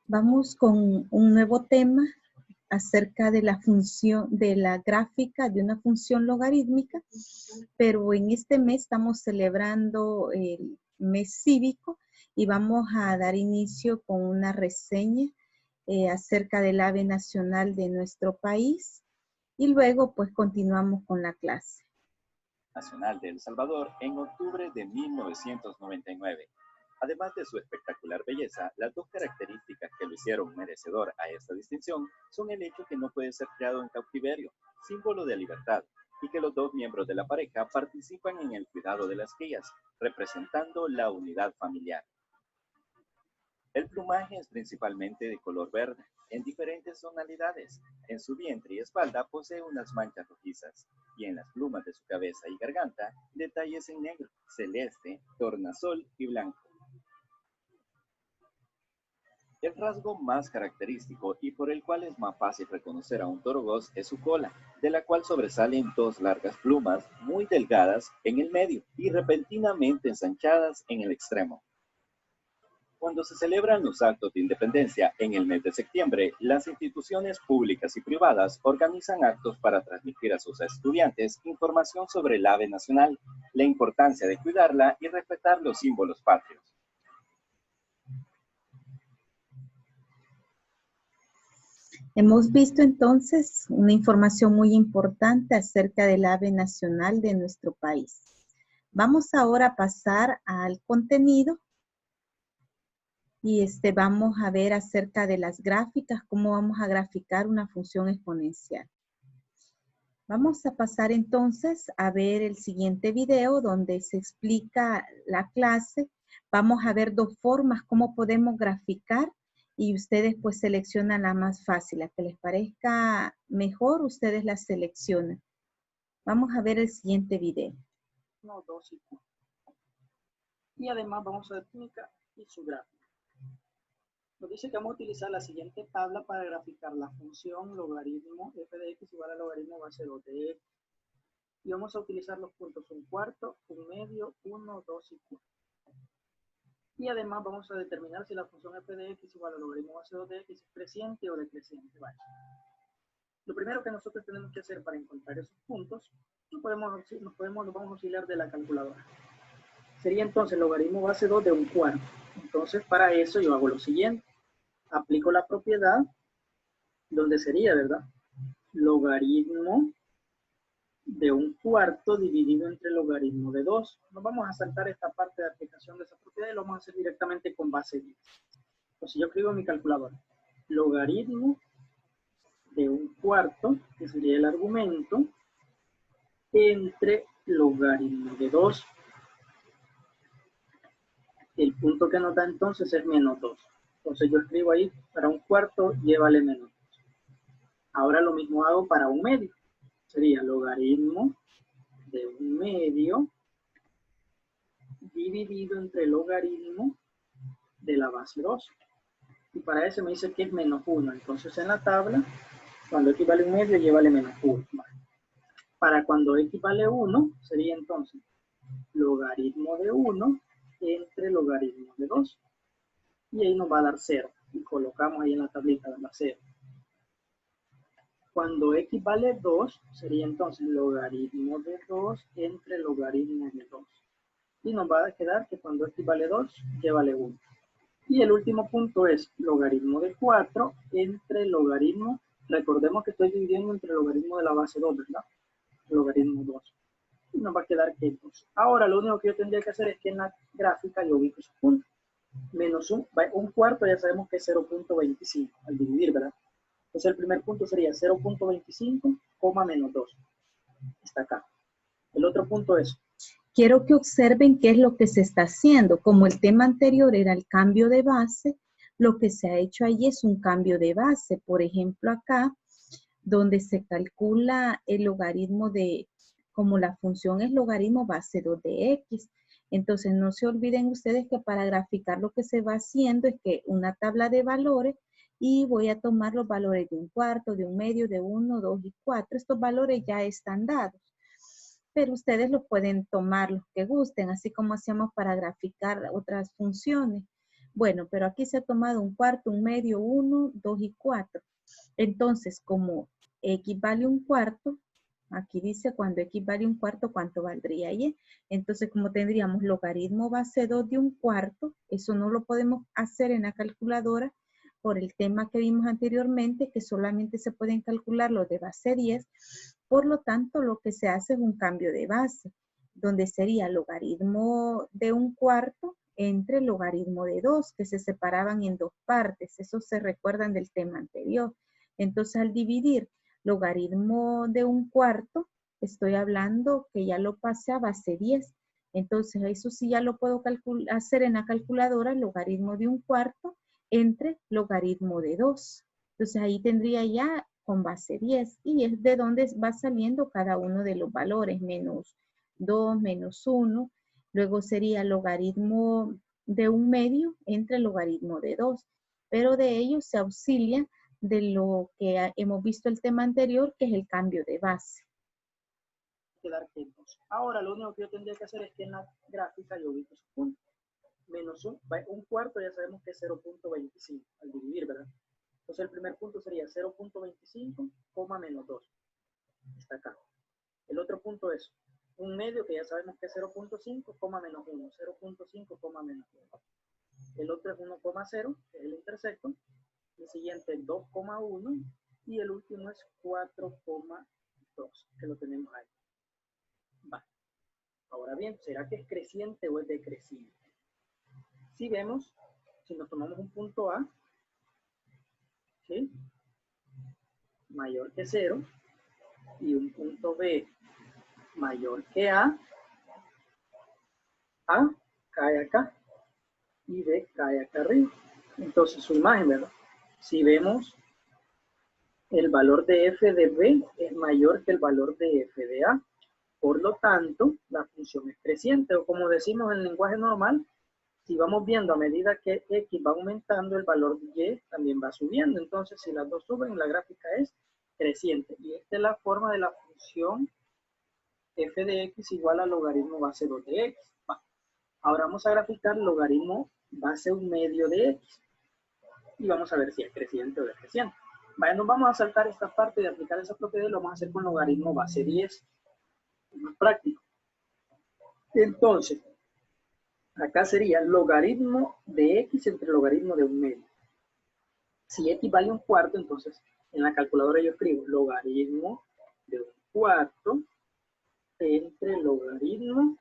Vamos con un nuevo tema acerca de la función, de la gráfica de una función logarítmica, pero en este mes estamos celebrando el mes cívico y vamos a dar inicio con una reseña acerca del ave nacional de nuestro país y luego pues continuamos con la clase. Nacional de El Salvador en octubre de 1999. Además de su espectacular belleza, las dos características que lo hicieron merecedor a esta distinción son el hecho que no puede ser criado en cautiverio, símbolo de libertad, y que los dos miembros de la pareja participan en el cuidado de las crías, representando la unidad familiar. El plumaje es principalmente de color verde, en diferentes tonalidades. En su vientre y espalda posee unas manchas rojizas, y en las plumas de su cabeza y garganta, detalles en negro, celeste, tornasol y blanco. El rasgo más característico y por el cual es más fácil reconocer a un toro gos es su cola, de la cual sobresalen dos largas plumas muy delgadas en el medio y repentinamente ensanchadas en el extremo. Cuando se celebran los actos de independencia en el mes de septiembre, las instituciones públicas y privadas organizan actos para transmitir a sus estudiantes información sobre el ave nacional, la importancia de cuidarla y respetar los símbolos patrios. Hemos visto entonces una información muy importante acerca del ave nacional de nuestro país. Vamos ahora a pasar al contenido y vamos a ver acerca de las gráficas, cómo vamos a graficar una función exponencial. Vamos a pasar entonces a ver el siguiente video donde se explica la clase. Vamos a ver dos formas cómo podemos graficar y ustedes pues seleccionan la más fácil, la que les parezca mejor, ustedes la seleccionan. Vamos a ver el siguiente video. 1, 2 y 4. Y además vamos a ver técnica y su gráfica. Nos dice que vamos a utilizar la siguiente tabla para graficar la función logaritmo f de x igual a logaritmo base 2 de x. Y vamos a utilizar los puntos 1/4, 1/2, 1, 2 y 4. Y además vamos a determinar si la función f de x igual a logaritmo base 2 de x es creciente o decreciente. Vale. Lo primero que nosotros tenemos que hacer para encontrar esos puntos, nos vamos a auxiliar de la calculadora. Sería entonces logaritmo base 2 de 1/4. Entonces para eso yo hago lo siguiente. Aplico la propiedad donde sería, ¿verdad? Logaritmo de 1/4 dividido entre logaritmo de 2. Nos vamos a saltar esta parte de aplicación de esa propiedad y lo vamos a hacer directamente con base 10. Entonces yo escribo en mi calculadora. Logaritmo de 1/4, que sería el argumento, entre logaritmo de 2. El punto que nos da entonces es menos 2. Entonces yo escribo ahí, para 1/4, llévale menos 2. Ahora lo mismo hago para 1/2. Sería logaritmo de 1/2 dividido entre logaritmo de la base 2. Y para eso me dice que es menos 1. Entonces en la tabla, cuando x vale 1/2, llévale menos 1. Para cuando x vale 1, sería entonces logaritmo de 1 entre logaritmo de 2. Y ahí nos va a dar 0. Y colocamos ahí en la tablita de la 0. Cuando x vale 2, sería entonces logaritmo de 2 entre logaritmo de 2. Y nos va a quedar que cuando x vale 2, y vale 1. Y el último punto es logaritmo de 4 entre logaritmo. Recordemos que estoy dividiendo entre logaritmo de la base 2, ¿verdad? Logaritmo 2. Y nos va a quedar que 2. Ahora lo único que yo tendría que hacer es que en la gráfica yo ubico esos puntos. Menos 1/4 ya sabemos que es 0.25 al dividir, ¿verdad? Entonces el primer punto sería 0.25, menos 2. Está acá. El otro punto es... Quiero que observen qué es lo que se está haciendo. Como el tema anterior era el cambio de base, lo que se ha hecho ahí es un cambio de base. Por ejemplo, acá, donde se calcula el logaritmo de, como la función es logaritmo base 2 de x. Entonces, no se olviden ustedes que para graficar lo que se va haciendo es que una tabla de valores y voy a tomar los valores de 1/4, de 1/2, de 1, 2 y 4. Estos valores ya están dados. Pero ustedes los pueden tomar los que gusten, así como hacíamos para graficar otras funciones. Bueno, pero aquí se ha tomado un cuarto, un medio, 1, 2 y 4. Entonces, como X vale un cuarto, aquí dice cuando X vale un cuarto, ¿cuánto valdría Y? Entonces, como tendríamos logaritmo base 2 de un cuarto, eso no lo podemos hacer en la calculadora por el tema que vimos anteriormente, que solamente se pueden calcular los de base 10. Por lo tanto, lo que se hace es un cambio de base, donde sería logaritmo de un cuarto entre logaritmo de 2, que se separaban en dos partes. Eso se recuerdan del tema anterior. Entonces, al dividir logaritmo de un cuarto, estoy hablando que ya lo pasé a base 10. Entonces, eso sí ya lo puedo hacer en la calculadora, logaritmo de un cuarto entre logaritmo de 2. Entonces, ahí tendría ya con base 10 y es de donde va saliendo cada uno de los valores, menos 2, menos 1. Luego sería logaritmo de un medio entre logaritmo de 2. Pero de ello se auxilia de lo que hemos visto el tema anterior, que es el cambio de base. Quedar quietos. Ahora lo único que yo tendría que hacer es que en la gráfica yo ubico su punto. Menos un cuarto ya sabemos que es 0.25 al dividir, ¿verdad? Entonces el primer punto sería 0.25, menos 2. Está acá. El otro punto es un medio que ya sabemos que es 0.5, menos 1. 0.5, menos 1. El otro es 1,0, que es el intersecto. El siguiente es 2,1 y el último es 4,2, que lo tenemos ahí. Va. Ahora bien, ¿será que es creciente o es decreciente? Si vemos, si nos tomamos un punto A, ¿sí?, mayor que 0, y un punto B mayor que A cae acá y B cae acá arriba. Entonces su imagen, ¿verdad? Si vemos, el valor de f de B es mayor que el valor de f de A. Por lo tanto, la función es creciente, o como decimos en el lenguaje normal, si vamos viendo a medida que X va aumentando, el valor de Y también va subiendo. Entonces, si las dos suben, la gráfica es creciente. Y esta es la forma de la función f de X igual a logaritmo base 2 de X. Ahora vamos a graficar logaritmo base 1 medio de X. Y vamos a ver si es creciente o decreciente. Vaya, nos vamos a saltar esta parte de aplicar esa propiedad y lo vamos a hacer con logaritmo base 10. Es más práctico. Entonces, acá sería logaritmo de X entre logaritmo de 1 medio. Si X vale un cuarto, entonces en la calculadora yo escribo logaritmo de 1 cuarto entre logaritmo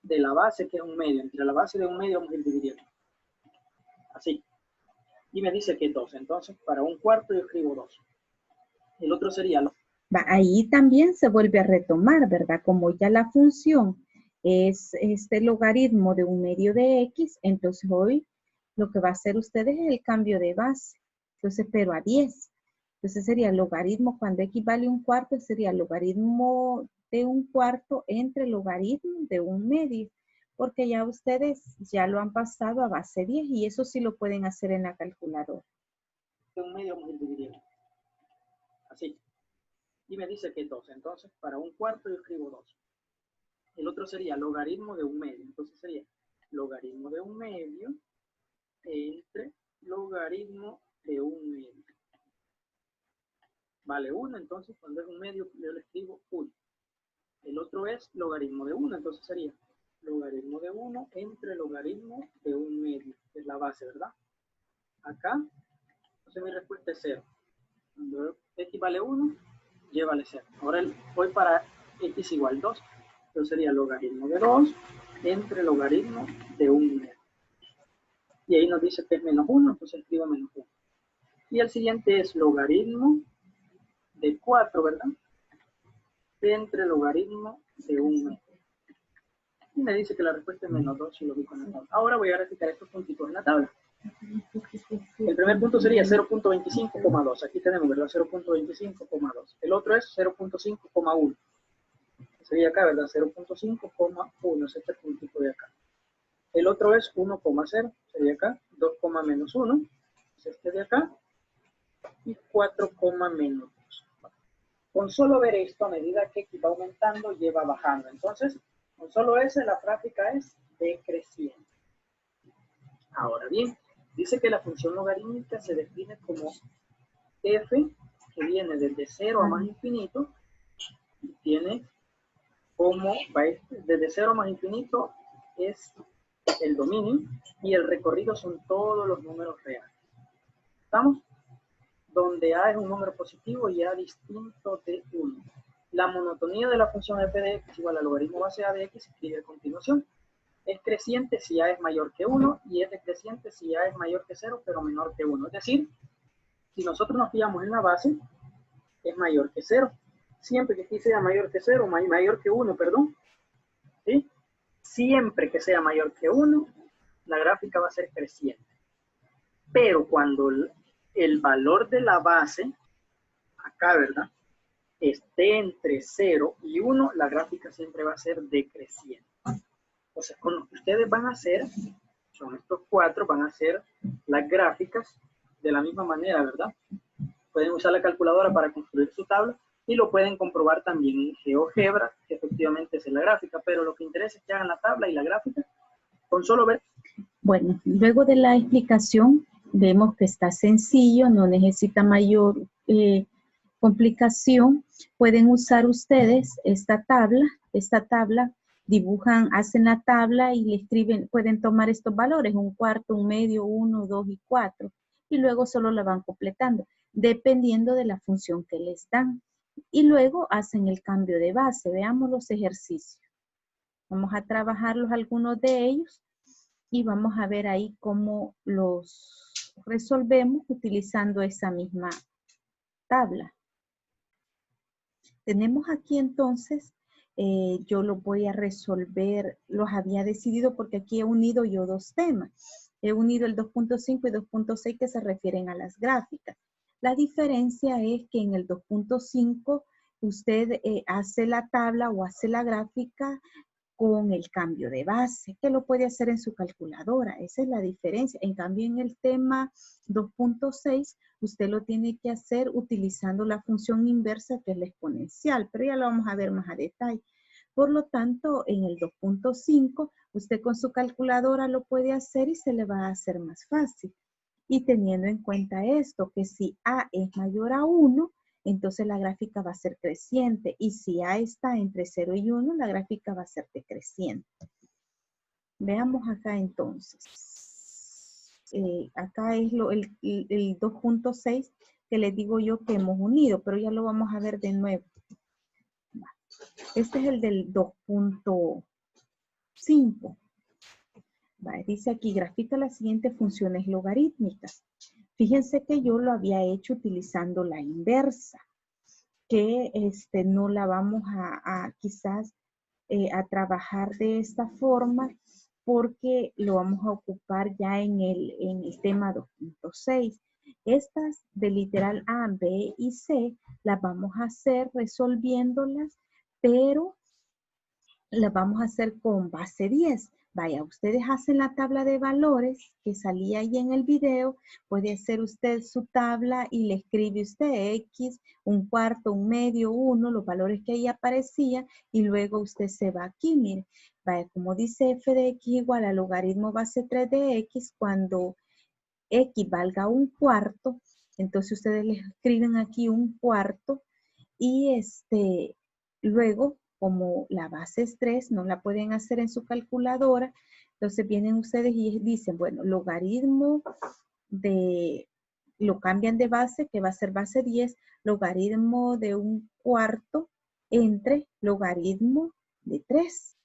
de la base, que es 1 medio. Entre la base de 1 medio vamos a ir dividiendo. Así. Y me dice que 2. Entonces, para 1 cuarto yo escribo 2. El otro sería... Ahí también se vuelve a retomar, ¿verdad? Como ya la función es este logaritmo de 1 medio de X, entonces hoy lo que va a hacer ustedes es el cambio de base. Entonces, pero a 10. Entonces sería logaritmo, cuando X vale 1 cuarto, sería logaritmo de 1 cuarto entre logaritmo de 1 medio. Porque ya ustedes ya lo han pasado a base 10 y eso sí lo pueden hacer en la calculadora. De 1 medio vamos a ir dividiendo. Así. Y me dice que 2. Entonces, para 1 cuarto yo escribo 2. El otro sería logaritmo de 1 medio. Entonces sería logaritmo de 1 medio entre logaritmo de 1 medio. Vale 1, entonces cuando es 1 medio yo le escribo 1. El otro es logaritmo de 1, entonces sería logaritmo de 1 entre logaritmo de 1 medio. Es la base, ¿verdad? Acá, entonces mi respuesta es 0. Cuando X vale 1, Y vale 0. Ahora voy para X igual 2. Entonces sería logaritmo de 2 entre logaritmo de 1 medio. Y ahí nos dice que es menos 1, entonces escribo menos 1. Y el siguiente es logaritmo de 4, ¿verdad? Entre logaritmo de 1 medio. Y me dice que la respuesta es menos 2 si lo ubico en la tabla. Ahora voy a graficar estos puntitos en la tabla. El primer punto sería 0.25,2. Aquí tenemos, ¿verdad? 0.25,2. El otro es 0.5,1. Sería acá, ¿verdad? 0.5,1 es este puntito de acá. El otro es 1,0. Sería acá. 2, menos 1. Es este de acá. Y 4, menos 2. Con solo ver esto, a medida que X va aumentando, Y va bajando. Entonces, con solo ese, la gráfica es decreciente. Ahora bien, Dice que la función logarítmica se define como f, que viene desde 0 a más infinito, y tiene como, desde 0 a más infinito es el dominio, y el recorrido son todos los números reales. ¿Estamos? Donde a es un número positivo y a distinto de 1. La monotonía de la función f de x igual al logaritmo base a de x se escribe a continuación. Es creciente si a es mayor que 1 y es decreciente si a es mayor que 0 pero menor que 1. Es decir, si nosotros nos fijamos en la base, es mayor que 0. Siempre que aquí sea mayor que 0, mayor que 1, perdón, ¿sí? Siempre que sea mayor que 1, la gráfica va a ser creciente. Pero cuando el valor de la base, acá, ¿verdad?, esté entre 0 y 1, la gráfica siempre va a ser decreciente. O sea, con lo que ustedes van a hacer, son estos 4, van a hacer las gráficas de la misma manera, ¿verdad? Pueden usar la calculadora para construir su tabla y lo pueden comprobar también en GeoGebra, que efectivamente es la gráfica, pero lo que interesa es que hagan la tabla y la gráfica con solo ver. Bueno, luego de la explicación, vemos que está sencillo, no necesita mayor complicación. Pueden usar ustedes esta tabla, dibujan, hacen la tabla y le escriben, pueden tomar estos valores, 1/4, 1/2, 1, 2 y 4, y luego solo la van completando, dependiendo de la función que les dan. Y luego hacen el cambio de base. Veamos los ejercicios. Vamos a trabajarlos algunos de ellos y vamos a ver ahí cómo los resolvemos utilizando esa misma tabla. Tenemos aquí entonces, yo lo voy a resolver, los había decidido porque aquí he unido yo dos temas. He unido el 2.5 y 2.6 que se refieren a las gráficas. La diferencia es que en el 2.5 usted hace la tabla o hace la gráfica con el cambio de base, que lo puede hacer en su calculadora. Esa es la diferencia. En cambio, en el tema 2.6, usted lo tiene que hacer utilizando la función inversa, que es la exponencial, pero ya lo vamos a ver más a detalle. Por lo tanto, en el 2.5, usted con su calculadora lo puede hacer y se le va a hacer más fácil. Y teniendo en cuenta esto, que si A es mayor a 1, entonces la gráfica va a ser creciente. Y si A está entre 0 y 1, la gráfica va a ser decreciente. Veamos acá entonces. Acá es el 2.6 que les digo yo que hemos unido, pero ya lo vamos a ver de nuevo. Este es el del 2.5. Dice aquí, grafica las siguientes funciones logarítmicas. Fíjense que yo lo había hecho utilizando la inversa, que no la vamos a quizás a trabajar de esta forma porque lo vamos a ocupar ya en el tema 2.6. Estas de literal A, B y C las vamos a hacer resolviéndolas, pero las vamos a hacer con base 10. Vaya, ustedes hacen la tabla de valores que salía ahí en el video. Puede hacer usted su tabla y le escribe usted X, 1/4, 1/2, 1, los valores que ahí aparecían. Y luego usted se va aquí, mire. Vaya, como dice f de x igual al logaritmo base 3 de x, cuando x valga 1/4, entonces ustedes le escriben aquí 1/4 y luego, como la base es 3, no la pueden hacer en su calculadora, entonces vienen ustedes y dicen, bueno, logaritmo lo cambian de base, que va a ser base 10, logaritmo de 1/4 entre logaritmo de 3.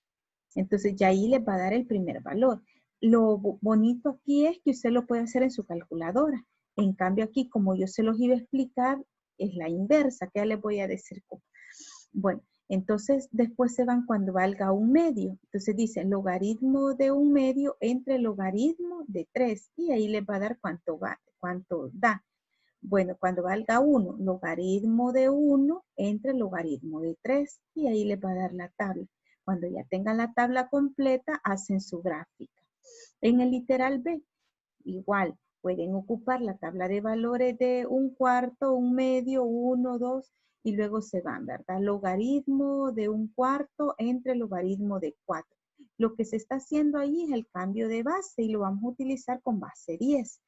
Entonces ya ahí les va a dar el primer valor. Lo bonito aquí es que usted lo puede hacer en su calculadora. En cambio aquí, como yo se los iba a explicar, es la inversa, que ya les voy a decir cómo. Bueno, entonces después se van cuando valga 1/2. Entonces dicen logaritmo de 1/2 entre logaritmo de 3. Y ahí les va a dar cuánto da. Bueno, cuando valga 1, logaritmo de 1 entre logaritmo de 3. Y ahí les va a dar la tabla. Cuando ya tengan la tabla completa, hacen su gráfica. En el literal B, igual, pueden ocupar la tabla de valores de 1/4, 1/2, 1, 2, y luego se van, ¿verdad? Logaritmo de 1/4 entre logaritmo de 4. Lo que se está haciendo ahí es el cambio de base y lo vamos a utilizar con base 10.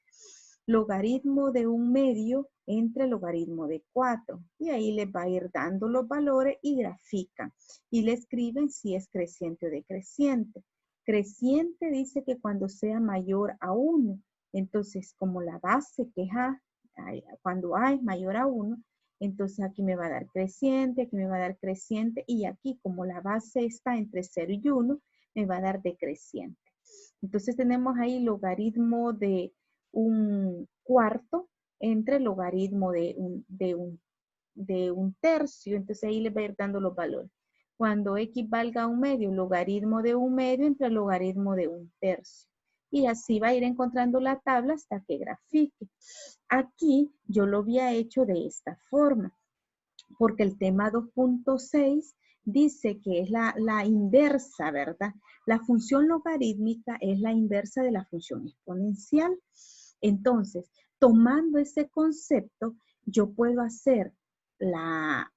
Logaritmo de 1/2 entre logaritmo de 4. Y ahí les va a ir dando los valores y grafican. Y le escriben si es creciente o decreciente. Creciente dice que cuando sea mayor a 1. Entonces, como la base que es A, cuando A es mayor a 1, entonces aquí me va a dar creciente, aquí me va a dar creciente. Y aquí, como la base está entre 0 y 1, me va a dar decreciente. Entonces tenemos ahí logaritmo de 1/4 entre logaritmo de un tercio. Entonces ahí les va a ir dando los valores. Cuando x valga 1/2, logaritmo de 1/2 entre logaritmo de 1/3. Y así va a ir encontrando la tabla hasta que grafique. Aquí yo lo había hecho de esta forma, porque el tema 2.6 dice que es la inversa, ¿verdad? La función logarítmica es la inversa de la función exponencial. Entonces, tomando ese concepto, yo puedo hacer la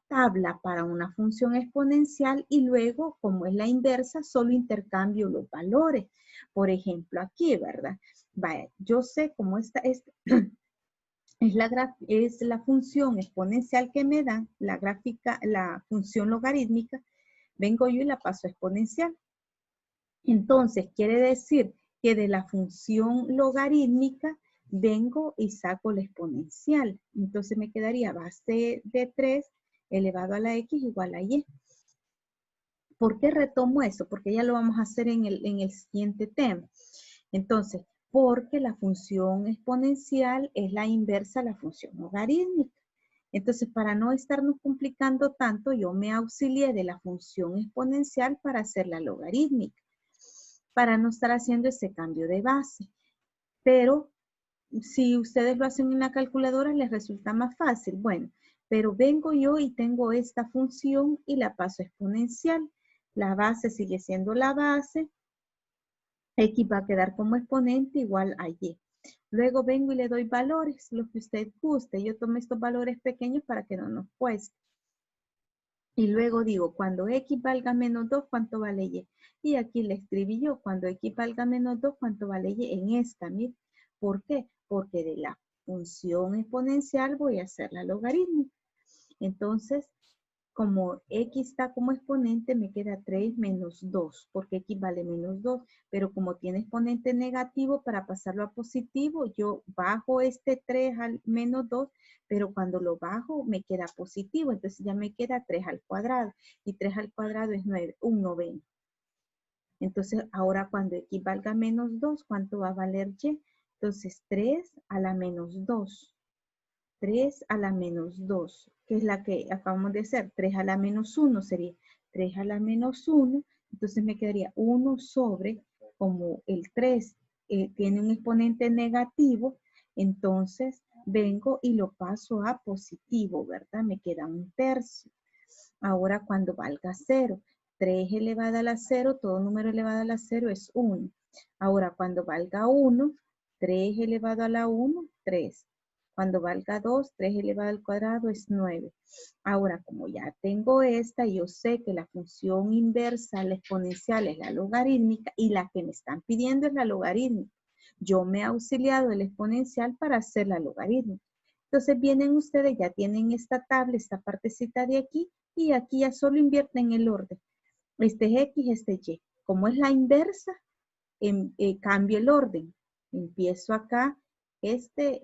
tabla para una función exponencial y luego, como es la inversa, solo intercambio los valores. Por ejemplo, aquí, ¿verdad? Vaya, yo sé cómo esta es la función exponencial que me dan, la gráfica, la función logarítmica, vengo yo y la paso a exponencial. Entonces, quiere decir que de la función logarítmica vengo y saco la exponencial. Entonces me quedaría base de 3 elevado a la x igual a y. ¿Por qué retomo eso? Porque ya lo vamos a hacer en el siguiente tema. Entonces, porque la función exponencial es la inversa a la función logarítmica. Entonces, para no estarnos complicando tanto, yo me auxilié de la función exponencial para hacer la logarítmica, para no estar haciendo ese cambio de base. Pero si ustedes lo hacen en la calculadora, les resulta más fácil. Bueno, pero vengo yo y tengo esta función y la paso a exponencial. La base sigue siendo la base. X va a quedar como exponente igual a Y. Luego vengo y le doy valores, lo que usted guste. Yo tomé estos valores pequeños para que no nos cueste. Y luego digo, cuando X valga menos 2, ¿cuánto vale Y? Y aquí le escribí yo, cuando X valga menos 2, ¿cuánto vale Y? En esta, mire. ¿Por qué? Porque de la función exponencial voy a hacer la logarítmica. Entonces, como X está como exponente, me queda 3 menos 2, porque X vale menos 2. Pero como tiene exponente negativo, para pasarlo a positivo, yo bajo este 3 al menos 2, pero cuando lo bajo, me queda positivo. Entonces ya me queda 3 al cuadrado. Y 3 al cuadrado es 9, un noveno. Entonces, ahora cuando X valga menos 2, ¿cuánto va a valer Y? Entonces, 3 a la menos 2. 3 a la menos 2, que es la que acabamos de hacer. 3 a la menos 1 sería 3 a la menos 1. Entonces me quedaría 1 sobre, como el 3 tiene un exponente negativo, entonces vengo y lo paso a positivo, ¿verdad? Me queda un tercio. Ahora cuando valga 0, 3 elevado a la 0, todo número elevado a la 0 es 1. Ahora cuando valga 1, 3 elevado a la 1, 3. Cuando valga 2, 3 elevado al cuadrado es 9. Ahora, como ya tengo esta, yo sé que la función inversa, la exponencial, es la logarítmica y la que me están pidiendo es la logarítmica. Yo me he auxiliado del exponencial para hacer la logarítmica. Entonces vienen ustedes, ya tienen esta tabla, esta partecita de aquí, y aquí ya solo invierten el orden. Este es X, este es Y. Como es la inversa, cambio el orden. Empiezo acá,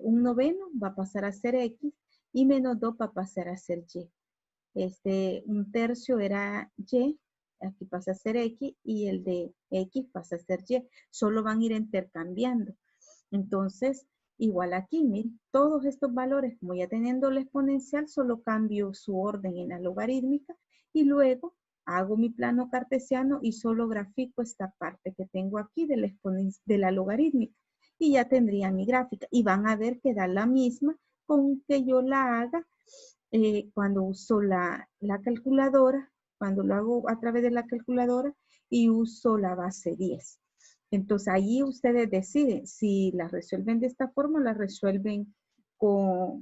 un noveno va a pasar a ser X y menos 2 va a pasar a ser Y. Un tercio era Y, aquí pasa a ser X y el de X pasa a ser Y. Solo van a ir intercambiando. Entonces, igual aquí, miren, todos estos valores, como ya teniendo la exponencial, solo cambio su orden en la logarítmica y luego hago mi plano cartesiano y solo grafico esta parte que tengo aquí de la logarítmica y ya tendría mi gráfica y van a ver que da la misma con que yo la haga cuando uso la calculadora, cuando lo hago a través de la calculadora y uso la base 10. Entonces ahí ustedes deciden si la resuelven de esta forma o la resuelven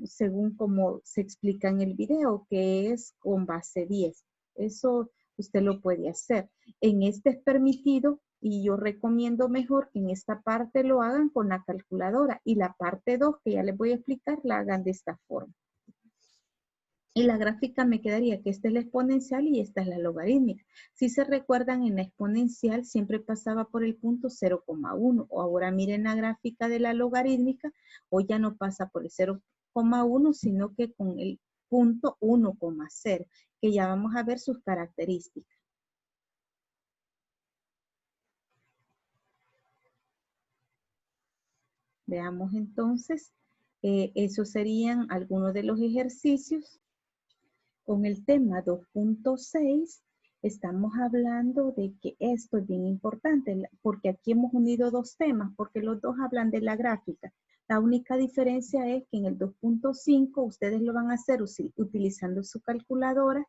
según como se explica en el video, que es con base 10. Eso usted lo puede hacer. En este es permitido y yo recomiendo mejor que en esta parte lo hagan con la calculadora y la parte 2, que ya les voy a explicar, la hagan de esta forma. Y la gráfica me quedaría que esta es la exponencial y esta es la logarítmica. Si se recuerdan, en la exponencial siempre pasaba por el punto 0,1. O ahora miren la gráfica de la logarítmica, hoy ya no pasa por el 0,1, sino que con el punto 1,0, que ya vamos a ver sus características. Veamos entonces, esos serían algunos de los ejercicios. Con el tema 2.6 estamos hablando de que esto es bien importante porque aquí hemos unido dos temas porque los dos hablan de la gráfica. La única diferencia es que en el 2.5 ustedes lo van a hacer utilizando su calculadora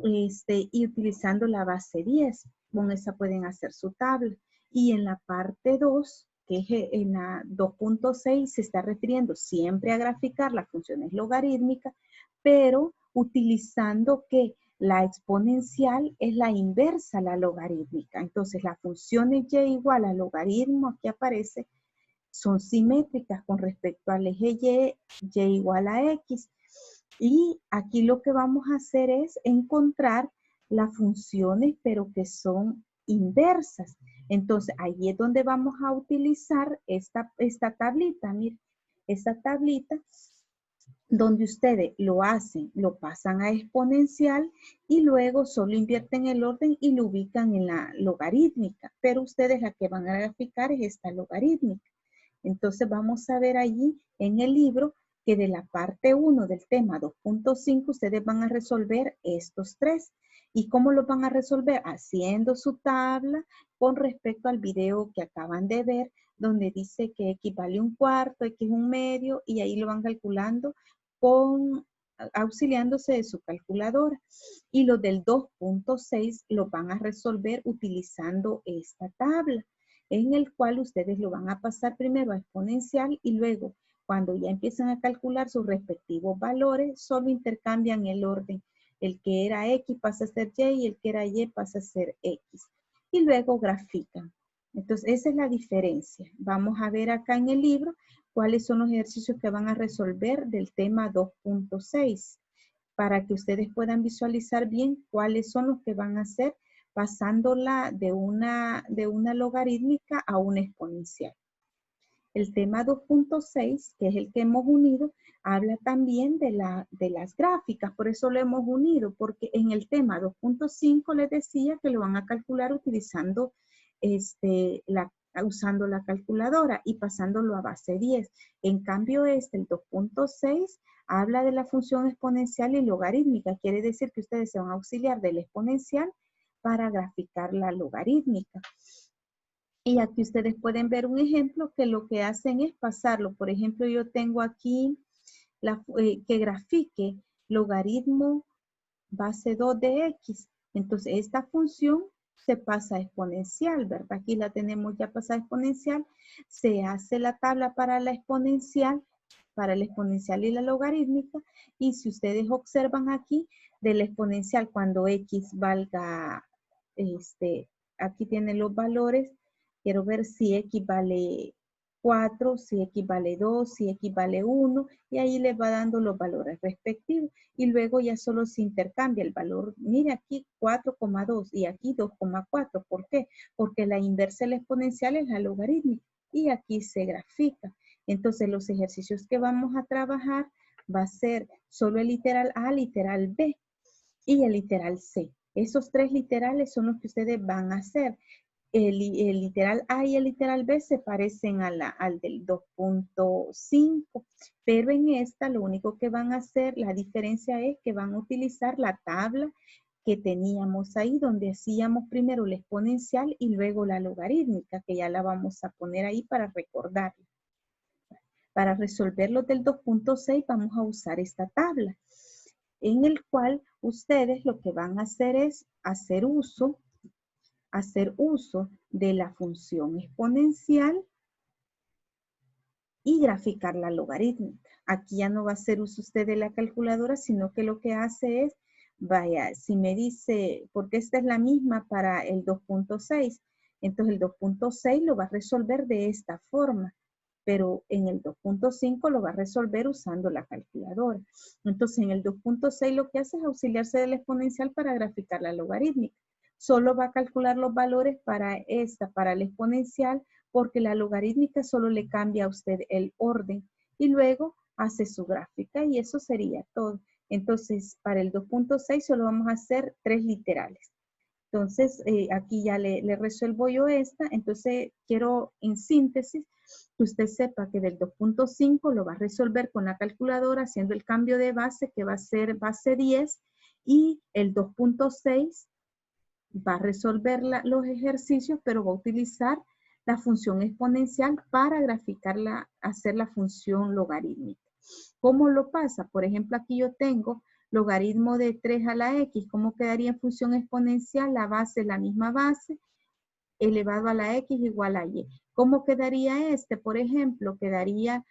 y utilizando la base 10. Con esa pueden hacer su tabla. Y en la parte 2, que es en la 2.6, se está refiriendo siempre a graficar las funciones logarítmicas, pero utilizando que la exponencial es la inversa a la logarítmica. Entonces, las funciones y igual al logaritmo, aquí aparece, son simétricas con respecto al eje y igual a x. Y aquí lo que vamos a hacer es encontrar las funciones, pero que son inversas. Entonces, ahí es donde vamos a utilizar esta tablita. Miren, esta tablita donde ustedes lo hacen, lo pasan a exponencial y luego solo invierten el orden y lo ubican en la logarítmica. Pero ustedes la que van a graficar es esta logarítmica. Entonces vamos a ver allí en el libro que de la parte 1 del tema 2.5 ustedes van a resolver estos tres. ¿Y cómo lo van a resolver? Haciendo su tabla con respecto al video que acaban de ver, donde dice que x vale 1/4, x 1/2, y ahí lo van calculando auxiliándose de su calculadora. Y los del 2.6 lo van a resolver utilizando esta tabla, en el cual ustedes lo van a pasar primero a exponencial y luego, cuando ya empiezan a calcular sus respectivos valores, solo intercambian el orden. El que era X pasa a ser Y y el que era Y pasa a ser X. Y luego grafican. Entonces, esa es la diferencia. Vamos a ver acá en el libro cuáles son los ejercicios que van a resolver del tema 2.6 para que ustedes puedan visualizar bien cuáles son los que van a hacer pasándola de una logarítmica a una exponencial. El tema 2.6, que es el que hemos unido, habla también de las gráficas, por eso lo hemos unido, porque en el tema 2.5 les decía que lo van a calcular utilizando usando la calculadora y pasándolo a base 10. En cambio, el 2.6, habla de la función exponencial y logarítmica. Quiere decir que ustedes se van a auxiliar del exponencial para graficar la logarítmica. Y aquí ustedes pueden ver un ejemplo que lo que hacen es pasarlo. Por ejemplo, yo tengo aquí que grafique logaritmo base 2 de x. Entonces, esta función se pasa a exponencial, ¿verdad? Aquí la tenemos ya pasada a exponencial. Se hace la tabla para la exponencial y la logarítmica. Y si ustedes observan aquí, de la exponencial, cuando x valga, aquí tienen los valores. Quiero ver si x vale 4, si x vale 2, si x vale 1, y ahí les va dando los valores respectivos. Y luego ya solo se intercambia el valor. Mire aquí 4,2 y aquí 2,4. ¿Por qué? Porque la inversa de la exponencial es la logarítmica y aquí se grafica. Entonces los ejercicios que vamos a trabajar va a ser solo el literal A, literal B y el literal C. Esos tres literales son los que ustedes van a hacer. El literal A y el literal B se parecen al del 2.5, pero en esta lo único que van a hacer, la diferencia es que van a utilizar la tabla que teníamos ahí, donde hacíamos primero la exponencial y luego la logarítmica, que ya la vamos a poner ahí para recordarla. Para resolver los del 2.6 vamos a usar esta tabla, en el cual ustedes lo que van a hacer es hacer uso de la función exponencial y graficar la logarítmica. Aquí ya no va a hacer uso usted de la calculadora, sino que lo que hace es Vaya, si me dice, porque esta es la misma para el 2.6, entonces el 2.6 lo va a resolver de esta forma, pero en el 2.5 lo va a resolver usando la calculadora. Entonces en el 2.6 lo que hace es auxiliarse del exponencial para graficar la logarítmica. Solo va a calcular los valores para esta, para el exponencial, porque la logarítmica solo le cambia a usted el orden y luego hace su gráfica y eso sería todo. Entonces, para el 2.6 solo vamos a hacer 3 literales. Entonces, aquí ya le resuelvo yo esta. Entonces, quiero en síntesis que usted sepa que del 2.5 lo va a resolver con la calculadora haciendo el cambio de base que va a ser base 10 y el 2.6 va a resolver los ejercicios, pero va a utilizar la función exponencial para graficarla, hacer la función logarítmica. ¿Cómo lo pasa? Por ejemplo, aquí yo tengo logaritmo de 3 a la x. ¿Cómo quedaría en función exponencial? La base es la misma base, elevado a la x igual a y. ¿Cómo quedaría este? Por ejemplo, quedaría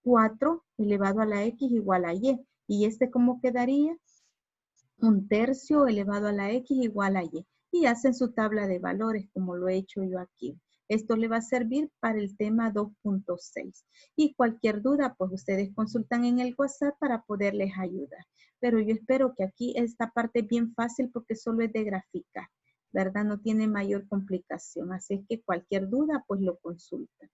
4 elevado a la x igual a y. ¿Y este cómo quedaría? 1/3 elevado a la x igual a y. Y hacen su tabla de valores como lo he hecho yo aquí. Esto le va a servir para el tema 2.6. Y cualquier duda, pues ustedes consultan en el WhatsApp para poderles ayudar. Pero yo espero que aquí esta parte es bien fácil porque solo es de graficar, ¿verdad? No tiene mayor complicación. Así es que cualquier duda, pues lo consultan.